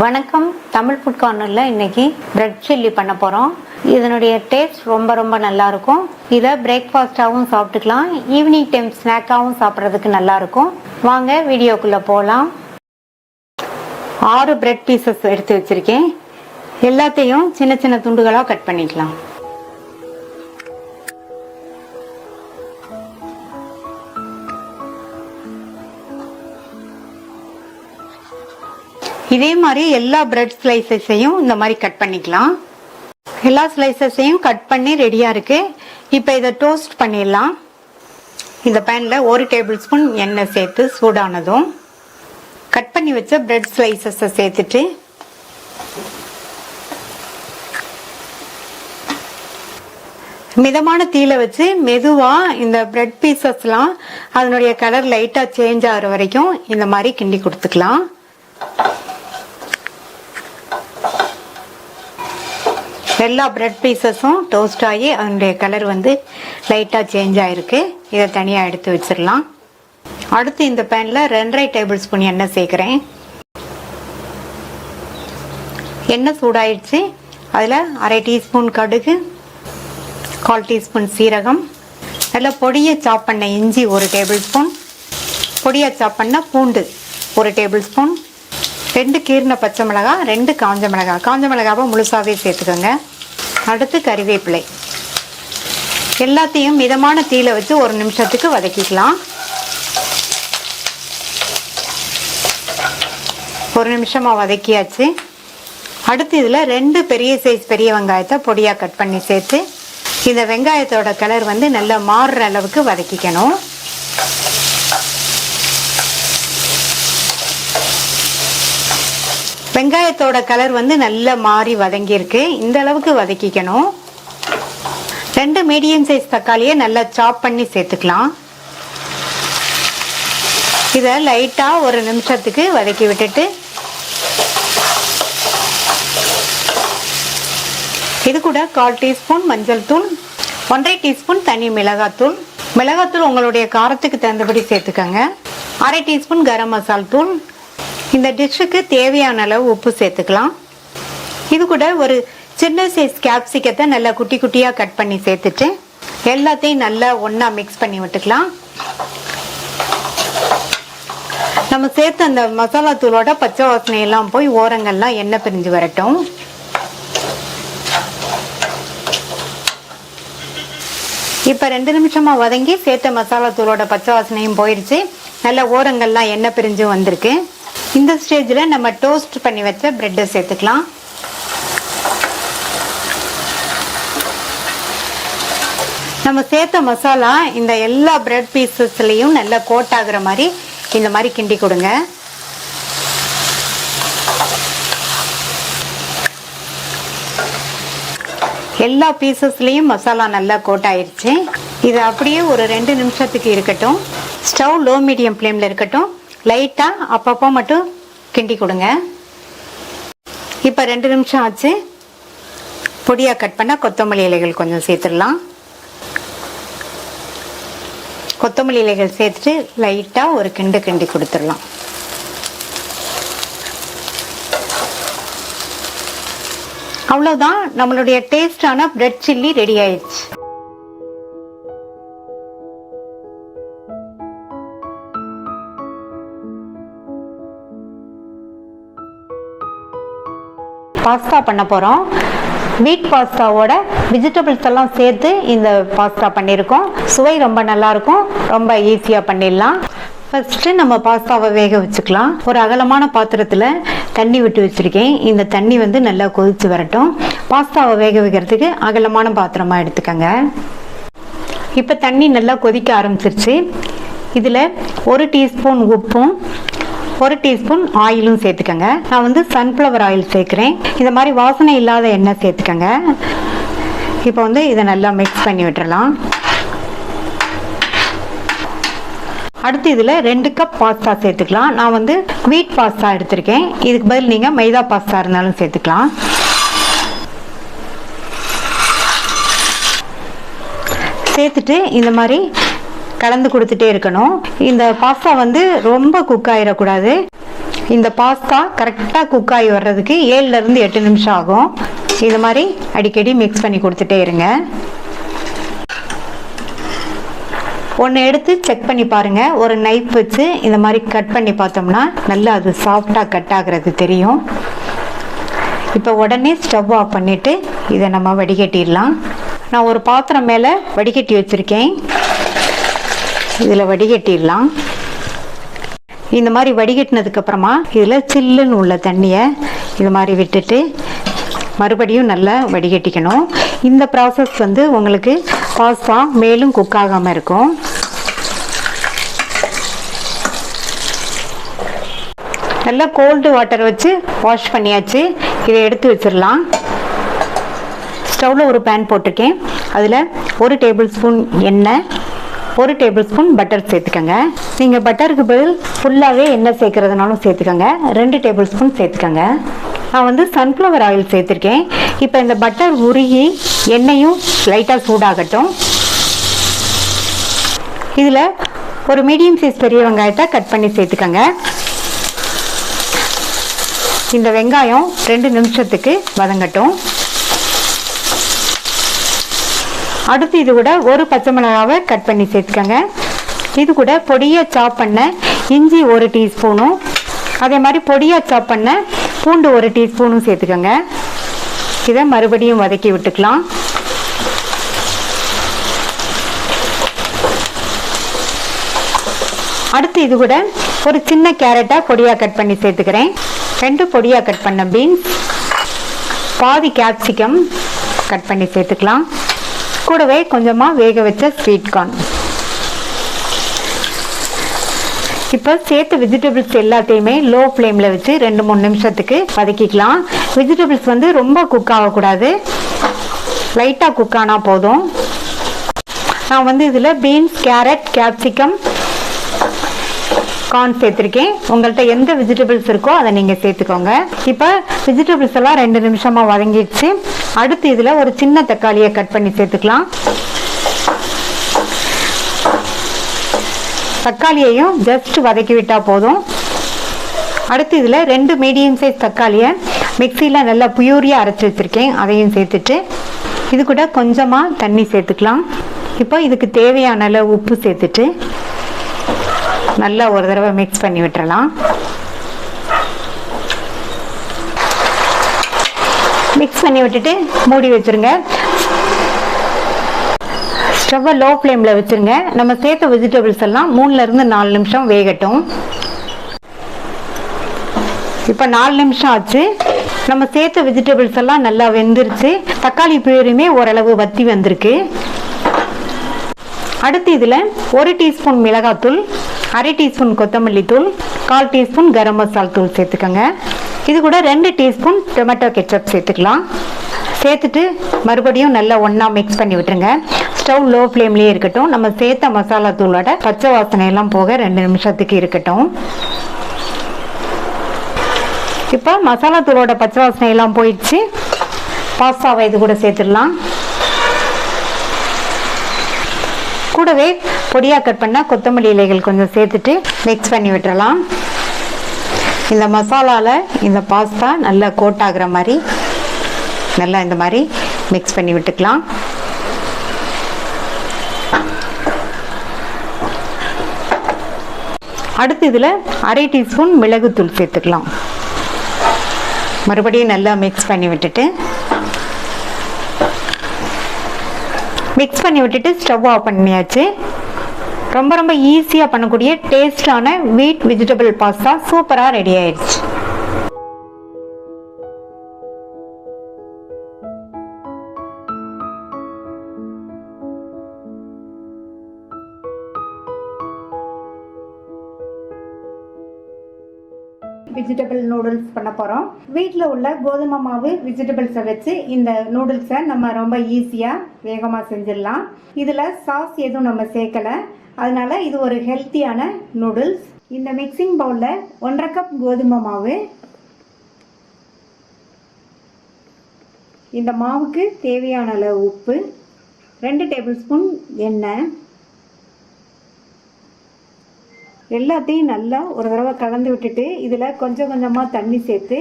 வணக்கம். தமிழ் ஃபுட் கார்னரில் இன்றைக்கி பிரெட் சில்லி பண்ண போகிறோம். இதனுடைய டேஸ்ட் ரொம்ப நல்லாயிருக்கும். இதை பிரேக்ஃபாஸ்ட்டாகவும் சாப்பிட்டுக்கலாம், ஈவினிங் டைம் ஸ்நாக்காகவும் சாப்பிட்றதுக்கு நல்லாயிருக்கும். வாங்க வீடியோக்குள்ளே போகலாம். 6 பிரெட் பீசஸ் எடுத்து வச்சுருக்கேன். எல்லாத்தையும் சின்ன சின்ன துண்டுகளாக கட் பண்ணிக்கலாம். இதே மாதிரி எல்லா பிரெட் ஸ்லைசஸையும் இந்த மாதிரி கட் பண்ணிக்கலாம். எல்லா ஸ்லைசஸையும் கட் பண்ணி ரெடியாக இருக்குது. இப்போ இதை டோஸ்ட் பண்ணிடலாம். இந்த பேனில் 1 டேபிள் ஸ்பூன் எண்ணெய் சேர்த்து சூடானதும் கட் பண்ணி வச்ச பிரெட் ஸ்லைசஸை சேர்த்துட்டு மிதமான தீயில வச்சு மெதுவாக இந்த பிரெட் பீசஸ்லாம் அதனுடைய கலர் லைட்டாக சேஞ்ச் ஆகிற வரைக்கும் இந்த மாதிரி கிண்டி கொடுத்துக்கலாம். எல்லா பிரெட் பீசஸும் டோஸ்ட் ஆகி அதனுடைய கலர் வந்து லைட்டாக சேஞ்ச் ஆகிருக்கு. இதை தனியாக எடுத்து வச்சிடலாம். அடுத்து இந்த பேனில் 2.5 டேபிள் ஸ்பூன் எண்ணெய் சேர்க்குறேன். எண்ணெய் சூடாயிடுச்சு. அதில் 1/2 டீஸ்பூன் கடுகு, 1/4 டீஸ்பூன் சீரகம், நல்லா பொடியை சாப் பண்ண இஞ்சி 1 டேபிள் ஸ்பூன், பொடியாக சாப் பண்ண பூண்டு 1 டேபிள் ஸ்பூன், 2 கீறின பச்சை மிளகாய், 2 காஞ்ச மிளகாய். காஞ்ச மிளகாவை முழுசாகவே சேர்த்துக்கோங்க. அடுத்து கறிவேப்பிலை. எல்லாத்தையும் மிதமான தீயில வச்சு 1 நிமிஷத்துக்கு வதக்கிக்கலாம். 1 நிமிஷமாக வதக்கியாச்சு. அடுத்து இதில் 2 பெரிய சைஸ் பெரிய வெங்காயத்தை பொடியாக கட் பண்ணி சேர்த்து இந்த வெங்காயத்தோட கலர் வந்து நல்லா மாறுற அளவுக்கு வதக்கிக்கணும். வெங்காயத்தோட கலர் வந்து நல்லா மாறி வதங்கியிருக்கு. இந்த அளவுக்கு வதக்கிக்கணும். 2 மீடியம் சைஸ் தக்காளியை நல்லா சாப் பண்ணி சேர்த்துக்கலாம். இதை லைட்டாக 1 நிமிஷத்துக்கு வதக்கி விட்டுட்டு இது கூட 1/4 டீஸ்பூன் மஞ்சள் தூள், 1.5 டீஸ்பூன் தனி மிளகாத்தூள். மிளகாத்தூள் உங்களுடைய காரத்துக்கு தகுந்தபடி சேர்த்துக்கோங்க. 1/2 டீஸ்பூன் கரம் மசால் தூள். இந்த டிஷ்ஷுக்கு தேவையான அளவு உப்பு சேர்த்துக்கலாம். இது கூட ஒரு சின்ன சைஸ் கேப்சிகத்தை நல்லா குட்டி குட்டியாக கட் பண்ணி சேர்த்துட்டு எல்லாத்தையும் நல்லா ஒன்றா மிக்ஸ் பண்ணி விட்டுக்கலாம். நம்ம சேர்த்து அந்த மசாலா தூளோட பச்சை வாசனையெல்லாம் போய் ஓரங்கள்லாம் எண்ணெய் பிரிஞ்சு வரட்டும். இப்போ 2 நிமிஷமாக வதங்கி சேர்த்த மசாலா தூளோட பச்சை வாசனையும் போயிடுச்சு. நல்லா ஓரங்கள்லாம் எண்ணெய் பிரிஞ்சு வந்திருக்கு. இந்த ஸ்டேஜில் நம்ம டோஸ்ட் பண்ணி வச்ச பிரெட்டை சேர்த்துக்கலாம். நம்ம சேர்த்த மசாலா இந்த எல்லா பிரெட் பீசஸ்லையும் நல்லா கோட் ஆகுற மாதிரி இந்த மாதிரி கிண்டி கொடுங்க. எல்லா பீசஸ்லையும் மசாலா நல்லா கோட் ஆயிடுச்சு. இது அப்படியே ஒரு 2 நிமிஷத்துக்கு இருக்கட்டும். ஸ்டவ் லோ மீடியம் ஃப்ளேமில் இருக்கட்டும். லைட்டாக அப்பப்போ மட்டும் கிண்டி கொடுங்க. இப்போ 2 நிமிஷம் ஆச்சு. பொடியாக கட் பண்ண கொத்தமல்லி இலைகள் கொஞ்சம் சேர்த்துடலாம். கொத்தமல்லி இலைகள் சேர்த்துட்டு லைட்டாக ஒரு கிண்டி கொடுத்துடலாம். அவ்வளோதான், நம்மளுடைய டேஸ்டான பிரெட் சில்லி ரெடி ஆயிடுச்சு. பாஸ்தா பண்ண போகிறோம். வீட் பாஸ்தாவோட வெஜிடபிள்ஸ் எல்லாம் சேர்த்து இந்த பாஸ்தா பண்ணியிருக்கோம். சுவை ரொம்ப நல்லாயிருக்கும். ரொம்ப ஈஸியாக பண்ணிடலாம். ஃபஸ்ட்டு நம்ம பாஸ்தாவை வேக வச்சுக்கலாம். ஒரு அகலமான பாத்திரத்தில் தண்ணி விட்டு வச்சுருக்கேன். இந்த தண்ணி வந்து நல்லா கொதித்து வரட்டும். பாஸ்தாவை வேக வைக்கிறதுக்கு அகலமான பாத்திரமாக எடுத்துக்கோங்க. இப்போ தண்ணி நல்லா கொதிக்க ஆரம்பிச்சிருச்சு. இதில் 1 டீஸ்பூன் உப்பும் 1 டீஸ்பூன் ஆயிலும் சேர்த்துக்கோங்க. நான் வந்து சன்ஃப்ளவர் ஆயில் சேர்க்குறேன். இந்த மாதிரி வாசனை இல்லாத எண்ணெய் சேர்த்துக்கோங்க. இப்போ வந்து இதை நல்லா மிக்ஸ் பண்ணி விட்டுறலாம். அடுத்து இதில் 2 கப் பாஸ்தா சேர்த்துக்கலாம். நான் வந்து வீட் பாஸ்தா எடுத்திருக்கேன். இதுக்கு பதில் நீங்கள் மைதா பாஸ்தா இருந்தாலும் சேர்த்துக்கலாம். சேர்த்துட்டு இந்த மாதிரி கலந்து கொடுத்துட்டே இருக்கணும். இந்த பாஸ்தா வந்து ரொம்ப குக் ஆயிடக்கூடாது. இந்த பாஸ்தா கரெக்டாக குக் ஆகி வர்றதுக்கு 7லேருந்து 8 நிமிஷம் ஆகும். இது மாதிரி அடிக்கடி மிக்ஸ் பண்ணி கொடுத்துட்டே இருங்க. ஒன்று எடுத்து செக் பண்ணி பாருங்கள். ஒரு நைஃப் வச்சு இந்த மாதிரி கட் பண்ணி பார்த்தோம்னா நல்லா அது சாஃப்டாக கட் ஆகிறது தெரியும். இப்போ உடனே ஸ்டவ் ஆஃப் பண்ணிவிட்டு இதை நம்ம வடிகட்டிடலாம். நான் ஒரு பாத்திரம் மேலே வடிகட்டி வச்சுருக்கேன். இதில் வடிகட்டிடலாம். இந்த மாதிரி வடிகட்டினதுக்கப்புறமா இதில் சில்லுன்னு உள்ள தண்ணியை இது மாதிரி விட்டுட்டு மறுபடியும் நல்லா வடிகட்டிக்கணும். இந்த ப்ராசஸ் வந்து உங்களுக்கு பாஸ்தா மேலும் குக் ஆகாமல் இருக்கும். நல்லா கோல்டு வாட்டர் வச்சு வாஷ் பண்ணியாச்சு. இதை எடுத்து வச்சிடலாம். ஸ்டவ்வில் ஒரு பேன் போட்டிருக்கேன். அதில் 1 டேபிள் ஸ்பூன் எண்ணெய், 1 டேபிள் ஸ்பூன் பட்டர் சேர்த்துக்கோங்க. நீங்கள் பட்டருக்கு பதில் ஃபுல்லாகவே எண்ணெய் சேர்க்குறதுனாலும் சேர்த்துக்கோங்க. 2 டேபிள் ஸ்பூன் சேர்த்துக்கோங்க. நான் வந்து சன்ஃப்ளவர் ஆயில் சேர்த்துருக்கேன். இப்போ இந்த பட்டர் உருகி எண்ணெயும் லைட்டாக சூடாகட்டும். இதில் ஒரு மீடியம் சைஸ் பெரிய வெங்காயத்தை கட் பண்ணி சேர்த்துக்கோங்க. இந்த வெங்காயம் 2 நிமிஷத்துக்கு வதங்கட்டும். அடுத்து இது கூட ஒரு பச்சை மிளகாவை கட் பண்ணி சேர்த்துக்கோங்க. இது கூட பொடியாக சாப் பண்ண இஞ்சி 1 டீஸ்பூனும், அதே மாதிரி பொடியாக சாப் பண்ண பூண்டு 1 டீஸ்பூனும் சேர்த்துக்கோங்க. இதை மறுபடியும் வதக்கி விட்டுக்கலாம். அடுத்து இது கூட ஒரு சின்ன கேரட்டை பொடியாக கட் பண்ணி சேர்த்துக்கிறேன். 2 பொடியாக கட் பண்ண பீன்ஸ், பாதி கேப்சிகம் கட் பண்ணி சேர்த்துக்கலாம். கூடவே கொஞ்சமாக வேக வச்ச ஸ்வீட் கார்ன். இப்போ சேர்த்த வெஜிடபிள்ஸ் எல்லாத்தையுமே லோ ஃப்ளேமில் வச்சு 2-3 நிமிஷத்துக்கு வதக்கிக்கலாம். வெஜிடபிள்ஸ் வந்து ரொம்ப குக் ஆகக்கூடாது, லைட்டாக குக் ஆனால் போதும். நான் வந்து இதில் பீன்ஸ், கேரட், கேப்சிகம், கார்ன் சேர்த்துருக்கேன். உங்கள்கிட்ட எந்த வெஜிடபிள்ஸ் இருக்கோ அதை நீங்கள் சேர்த்துக்கோங்க. இப்போ வெஜிடபிள்ஸ் எல்லாம் 2 நிமிஷமாக வதங்கிடுச்சு. அடுத்து இதில் ஒரு சின்ன தக்காளியை கட் பண்ணி சேர்த்துக்கலாம். தக்காளியையும் ஜஸ்ட் வதக்கி விட்டால் போதும். அடுத்து இதில் 2 மீடியம் சைஸ் தக்காளியை மிக்சியில் நல்லா பியூரியாக அரைச்சி வச்சுருக்கேன். அதையும் சேர்த்துட்டு இது கூட கொஞ்சமாக தண்ணி சேர்த்துக்கலாம். இப்போ இதுக்கு தேவையான அளவு உப்பு சேர்த்துட்டு நல்லா ஒரு தடவை மிக்ஸ் பண்ணி விட்டுறலாம். மிக்ஸ் பண்ணி விட்டுட்டு மூடி வச்சுருங்க. ஸ்டவ்வை லோ ஃப்ளேமில் வச்சுருங்க. நம்ம சேர்த்த வெஜிடபிள்ஸ் எல்லாம் 3லேருந்து 4 நிமிஷம் வேகட்டும். இப்போ 4 நிமிஷம் ஆச்சு. நம்ம சேர்த்த வெஜிடபிள்ஸ் எல்லாம் நல்லா வெந்துருச்சு. தக்காளி பியூரியுமே ஓரளவு வத்தி வந்திருக்கு. அடுத்து இதில் 1 டீஸ்பூன் மிளகாத்தூள், 1/2 டீஸ்பூன் கொத்தமல்லி தூள், 1/4 டீஸ்பூன் கரம் மசாலா தூள் சேர்த்துக்கோங்க. இது கூட 2 டீஸ்பூன் டொமேட்டோ கெச்சப் சேர்த்துக்கலாம். சேர்த்துட்டு மறுபடியும் நல்லா ஒன்றா மிக்ஸ் பண்ணி விட்டுருங்க. ஸ்டவ் லோ ஃப்ளேம்லேயே இருக்கட்டும். நம்ம சேர்த்த மசாலா தூளோட பச்சை வாசனை எல்லாம் போக 2 நிமிஷத்துக்கு இருக்கட்டும். இப்போ மசாலா தூளோட பச்சை வாசனை எல்லாம் போயிடுச்சு. பாஸ்தாவை இது கூட சேர்த்துடலாம். கூடவே பொடியாக கட் பண்ண கொத்தமல்லி இலைகள் கொஞ்சம் சேர்த்துட்டு மிக்ஸ் பண்ணி விட்டுறலாம். இந்த மசாலாவில் இந்த பாஸ்தா நல்லா கோட் ஆகிற மாதிரி நல்லா இந்த மாதிரி மிக்ஸ் பண்ணி விட்டுக்கலாம். அடுத்து இதில் 1/2 டீஸ்பூன் மிளகுத்தூள் சேர்த்துக்கலாம். மறுபடியும் நல்லா மிக்ஸ் பண்ணி விட்டுட்டு ஸ்டவ் ஆஃப் பண்ணியாச்சு. ரொம்ப ரொம்ப ஈஸியாக பண்ணக்கூடிய டேஸ்டான வீட் வெஜிடபிள் பாஸ்தா சூப்பராக ரெடி ஆயிடுச்சு. வெஜிடபிள் நூடுல்ஸ் பண்ண போகிறோம். வீட்டில் உள்ள கோதுமை மாவு வெஜிடபிள்ஸை வச்சு இந்த நூடுல்ஸை நம்ம ரொம்ப ஈஸியாக வேகமாக செஞ்சிடலாம். இதில் சாஸ் எதுவும் நம்ம சேர்க்கலை, அதனால இது ஒரு ஹெல்த்தியான நூடுல்ஸ். இந்த மிக்சிங் பவுலில் 1/2 கப் கோதுமை மாவு, இந்த மாவுக்கு தேவையான அளவு உப்பு, 2 டேபிள் ஸ்பூன் எண்ணெய், எல்லாத்தையும் நல்லா ஒரு தடவை கலந்து விட்டுட்டு இதில் கொஞ்சம் கொஞ்சமாக தண்ணி சேர்த்து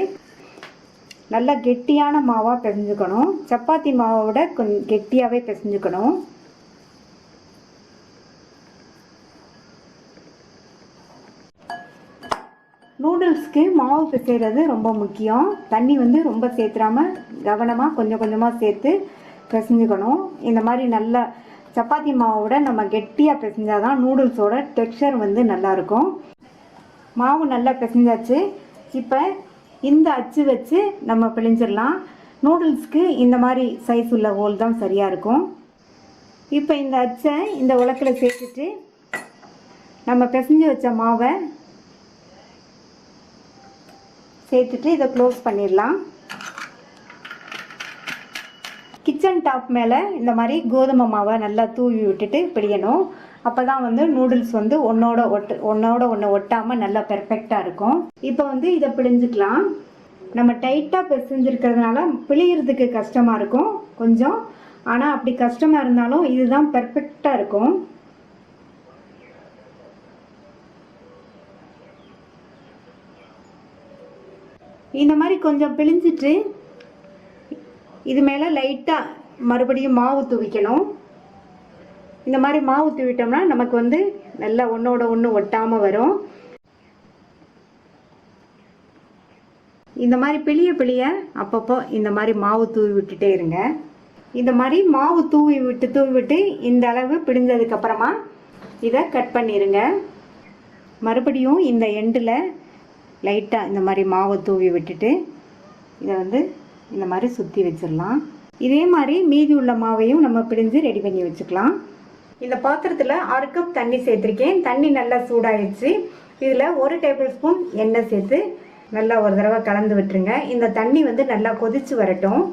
நல்லா கெட்டியான மாவாக பிசைஞ்சுக்கணும். சப்பாத்தி மாவை விட கொஞ்சம் கெட்டியாகவே பிசைஞ்சுக்கணும். நூடுல்ஸ்க்கு மாவு பிசைகிறது ரொம்ப முக்கியம். தண்ணி ரொம்ப சேர்த்துறாம கவனமாக கொஞ்சம் கொஞ்சமாக சேர்த்து பிசைஞ்சுக்கணும். இந்த மாதிரி நல்லா சப்பாத்தி மாவோட நம்ம கெட்டியாக பிசைஞ்சாதான் நூடுல்ஸோட டெக்ஸ்சர் நல்லாயிருக்கும். மாவு நல்லா பிசைஞ்சாச்சு. இப்போ இந்த அச்சு வச்சு நம்ம பிழிஞ்சிடலாம். நூடுல்ஸ்க்கு இந்த மாதிரி சைஸ் உள்ள ஹோல் தான் சரியாக இருக்கும். இப்போ இந்த அச்சை இந்த உலக்கில் சேர்த்துட்டு நம்ம பிசைஞ்சு வச்ச மாவை சேர்த்துட்டு இதை க்ளோஸ் பண்ணிடலாம். கிச்சன் டாப் மேலே இந்த மாதிரி கோதுமை மாவை நல்லா தூவி விட்டுட்டு பிடிக்கணும். அப்போ தான் நூடுல்ஸ் ஒன்றோட ஒன்று ஒட்டாமல் நல்லா பெர்ஃபெக்டாக இருக்கும். இப்போ இதை பிழிஞ்சிக்கலாம். நம்ம டைட்டாக பிசைஞ்சிருக்கிறதுனால பிழியறதுக்கு கஷ்டமாக இருக்கும் கொஞ்சம். ஆனால் அப்படி கஷ்டமாக இருந்தாலும் இதுதான் பெர்ஃபெக்டாக இருக்கும். இந்த மாதிரி கொஞ்சம் பிழிஞ்சிட்டு இது மேலே லைட்டாக மறுபடியும் மாவு தூவிக்கணும். இந்த மாதிரி மாவு தூவிட்டோம்னா நமக்கு நல்லா ஒன்றோட ஒன்று ஒட்டாமல் வரும். இந்த மாதிரி பிழிய அப்பப்போ இந்த மாதிரி மாவு தூவி விட்டுட்டே இருங்க. இந்த மாதிரி மாவு தூவி விட்டு இந்த அளவு பிழிஞ்சதுக்கப்புறமா இதை கட் பண்ணிடுங்க. மறுபடியும் இந்த எண்டில் லைட்டாக இந்த மாதிரி மாவை தூவி விட்டுட்டு இதை இந்த மாதிரி சுற்றி வச்சிடலாம். இதே மாதிரி மீதி உள்ள மாவையும் நம்ம பிழிஞ்சு ரெடி பண்ணி வச்சுக்கலாம். இந்த பாத்திரத்தில் 1 கப் தண்ணி சேர்த்துருக்கேன். தண்ணி நல்லா சூடாகிடுச்சு. இதில் 1 டேபிள் ஸ்பூன் எண்ணெய் சேர்த்து நல்லா ஒரு தடவை கலந்து விட்டுருங்க. இந்த தண்ணி நல்லா கொதிச்சு வரட்டும்.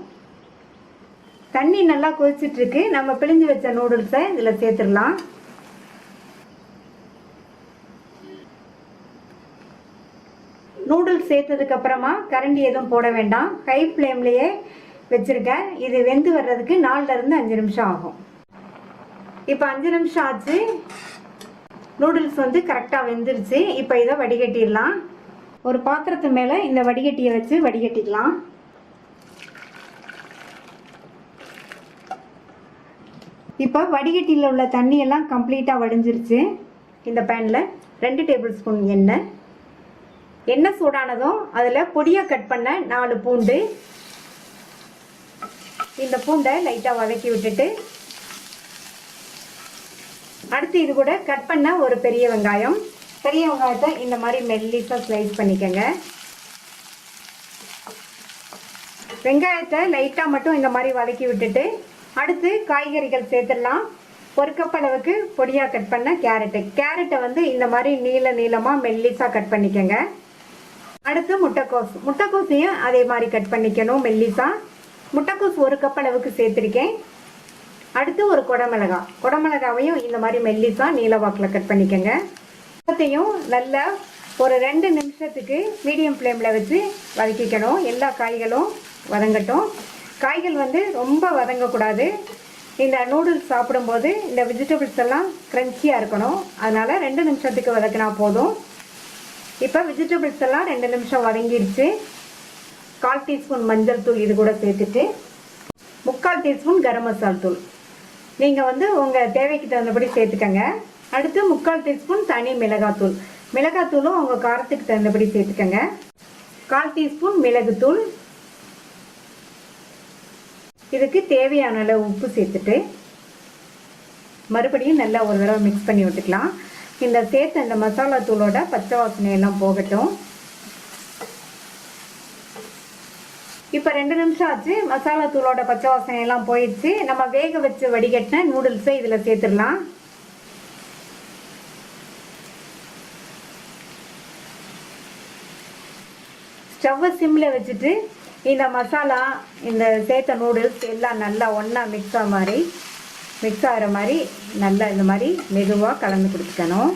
தண்ணி நல்லா கொதிச்சிட்ருக்கு. நம்ம பிழிஞ்சு வச்ச நூடுல்ஸை இதில் சேர்த்துடலாம். நூடுல்ஸ் சேர்த்ததுக்கு அப்புறமா கரண்டி எதுவும் போட வேண்டாம். ஹை ஃப்ளேம்லேயே வச்சுருக்கேன். இது வெந்து வர்றதுக்கு 4லேருந்து 5 நிமிஷம் ஆகும். இப்போ 5 நிமிஷம் ஆச்சு. நூடுல்ஸ் கரெக்டாக வெந்துருச்சு. இப்போ இதை வடிகட்டிடலாம். ஒரு பாத்திரத்து மேலே இந்த வடிகட்டியை வச்சு வடிகட்டிக்கலாம். இப்போ வடிகட்டியில் உள்ள தண்ணியெல்லாம் கம்ப்ளீட்டாக வடிஞ்சிருச்சு. இந்த பேனில் 2 டேபிள் ஸ்பூன் எண்ணெய் சூடானதும் அதில் பொடியாக கட் பண்ண 4 பூண்டு. இந்த பூண்டை லைட்டாக வதக்கி விட்டுட்டு அடுத்து இது கூட கட் பண்ண ஒரு பெரிய வெங்காயத்தை இந்த மாதிரி மெல்லிசாக ஸ்லைஸ் பண்ணிக்கோங்க. வெங்காயத்தை லைட்டாக மட்டும் இந்த மாதிரி வதக்கி விட்டுட்டு அடுத்து காய்கறிகள் சேர்த்துடலாம். 1 கப் அளவுக்கு பொடியாக கட் பண்ண கேரட்டை இந்த மாதிரி நீளமாக மெல்லிசாக கட் பண்ணிக்கோங்க. அடுத்து முட்டைக்கோஸையும் அதே மாதிரி கட் பண்ணிக்கணும் மெல்லிசா. முட்டைக்கோஸ் 1 கப் அளவுக்கு சேர்த்துருக்கேன். அடுத்து ஒரு குடமிளகாவையும் இந்த மாதிரி மெல்லிசா நீளவாக்கில் கட் பண்ணிக்கோங்க. எல்லாத்தையும் நல்லா ஒரு 2 நிமிஷத்துக்கு மீடியம் ஃப்ளேமில் வச்சு வதக்கிக்கணும். எல்லா காய்களும் வதங்கட்டும். காய்கள் ரொம்ப வதங்கக்கூடாது. இந்த நூடுல்ஸ் சாப்பிடும்போது இந்த வெஜிடபிள்ஸ் எல்லாம் க்ரன்ச்சியாக இருக்கணும். அதனால் 2 நிமிஷத்துக்கு வதக்கினா போதும். இப்போ வெஜிடபிள்ஸ் எல்லாம் 2 நிமிஷம் வதங்கிடுச்சு. 1/4 டீஸ்பூன் மஞ்சள் தூள் இது கூட சேர்த்துட்டு 3/4 டீஸ்பூன் கரம் மசாலா தூள் நீங்கள் உங்கள் தேவைக்கு தகுந்தபடி சேர்த்துக்கங்க. அடுத்து 3/4 டீஸ்பூன் தனி மிளகாத்தூளும் உங்கள் காரத்துக்கு தகுந்தபடி சேர்த்துக்கங்க. 1/4 டீஸ்பூன் மிளகுத்தூள். இதுக்கு தேவையான அளவு உப்பு சேர்த்துட்டு மறுபடியும் நல்லா ஒரு தடவை மிக்ஸ் பண்ணி விட்டுக்கலாம். இந்த சேர்த்த இந்த மசாலா தூளோட பச்சை வாசனை எல்லாம் போகட்டும். இப்போ 2 நிமிஷம் ஆச்சு. மசாலா தூளோட பச்சை வாசனை எல்லாம் போயிடுச்சு. நம்ம வேக வச்சு வடிகட்டின நூடுல்ஸை இதில் சேர்த்துடலாம். ஸ்டவ்வை சிம்மில் வச்சுட்டு இந்த மசாலா இந்த சேர்த்த நூடுல்ஸ் எல்லாம் நல்லா ஒன்றா மிக்ஸ் ஆகிற மாதிரி நல்லா இந்த மாதிரி மெதுவாக கலந்து கொடுத்துக்கணும்.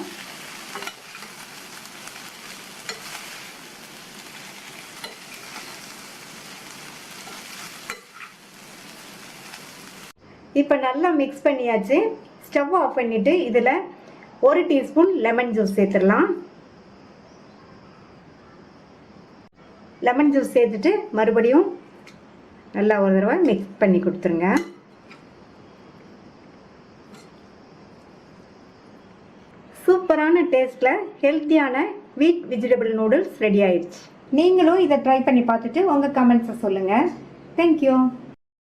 இப்போ நல்லா மிக்ஸ் பண்ணியாச்சு. ஸ்டவ் ஆஃப் பண்ணிவிட்டு இதில் 1 டீஸ்பூன் லெமன் ஜூஸ் சேர்த்துடலாம். லெமன் ஜூஸ் சேர்த்துட்டு மறுபடியும் நல்லா ஒரு தடவை மிக்ஸ் பண்ணி கொடுத்துருங்க. சூப்பரான டேஸ்ட்டில் ஹெல்த்தியான வீட் வெஜிடபிள் நூடுல்ஸ் ரெடி ஆயிடுச்சு. நீங்களும் இதை ட்ரை பண்ணி பார்த்துட்டு உங்கள் கமெண்ட்ஸை சொல்லுங்கள். தேங்க்யூ.